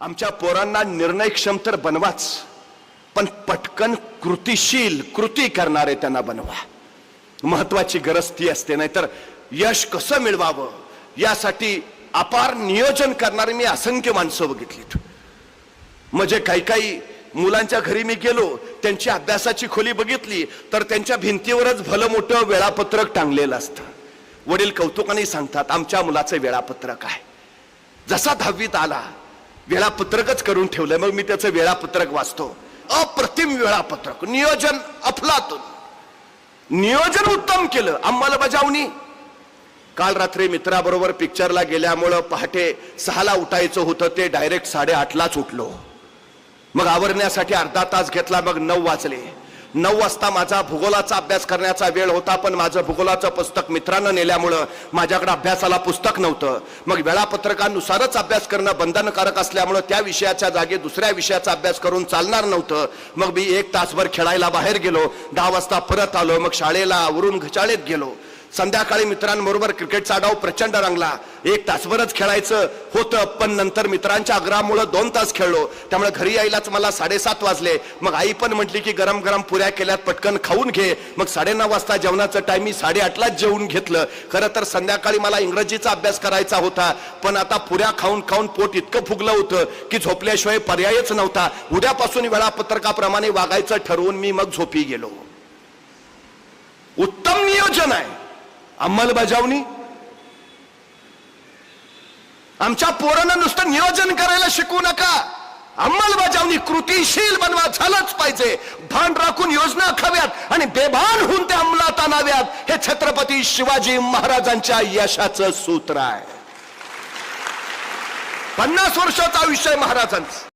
आमच्या पोरांना निर्णयक्षम तर बनवाच, पण पटकन कृतिशील कृती करणारे त्यांना बनवा. महत्वाची गरज ती असते. नाहीतर यश कसं मिळवावं यासाठी अपार नियोजन करणारे मी असंख्य माणसं बघितलीत. म्हणजे काही काही मुलांच्या घरी मी गेलो, त्यांची अभ्यासाची खोली बघितली तर त्यांच्या भिंतीवरच भलं मोठं वेळापत्रक टांगलेलं असतं. वडील कौतुकाने सांगतात, आमच्या मुलाचं वेळापत्रक आहे. जसा 10वीत आला वेळापत्रकच करून ठेवलंय. मग मी त्याचं वेळापत्रक वाचतो. अप्रतिम वेळापत्रक, नियोजन अफलातून, नियोजन उत्तम केलं, अंमलबजावणी. काल रात्री मित्राबरोबर पिक्चरला गेल्यामुळं पहाटे 6ला उठायचं होतं, ते डायरेक्ट 8:30लाच उठलो. मग आवरण्यासाठी अर्धा तास घेतला, मग 9 वाजले. 9 वाजता माझा भूगोलाचा अभ्यास करण्याचा वेळ होता, पण माझं भूगोलाचं पुस्तक मित्रानं नेल्यामुळं माझ्याकडे अभ्यासाला पुस्तक नव्हतं. मग वेळापत्रकानुसारच अभ्यास करणं बंधनकारक असल्यामुळं त्या विषयाच्या जागी दुसऱ्या विषयाचा अभ्यास करून चालणार नव्हतं. मग मी 1 तासभर खेळायला बाहेर गेलो. 10 वाजता परत आलो. मग शाळेला आवरून शाळेत गेलो. संध्याकाळी मित्रांबरोबर क्रिकेटचा डाव प्रचंड रंगला. 1 तासभरच खेळायचं होतं, पण नंतर मित्रांच्या आग्रहामुळे 2 तास खेळलो. त्यामुळे घरी यायलाच मला 7:30 वाजले. मग आई पण म्हटली की गरम गरम पुऱ्या केल्यात, पटकन खाऊन घे. मग 9:30 वाजता जेवणाचं टाइम मी 8:30लाच जेवून घेतलं. खरं तर संध्याकाळी मला इंग्रजीचा अभ्यास करायचा होता, पण आता पुऱ्या खाऊन खाऊन पोट इतकं फुगलं होतं की झोपल्याशिवाय पर्यायच नव्हता. उद्यापासून वेळापत्रकाप्रमाणे वागायचं ठरवून मी मग झोपी गेलो. उत्तम नियोजन आहे, अंमलबजावणी. आमच्या पोरांना नुसतं नियोजन करायला शिकवू नका, अंमलबजावणी कृतिशील बनवा. झालंच पाहिजे. भान राखून योजना आखाव्यात आणि बेभान होऊन त्या अंमलात आणाव्यात. हे छत्रपती शिवाजी महाराजांच्या यशाचं सूत्र आहे. 50 वर्षाचं आयुष्य आहे महाराजांचं.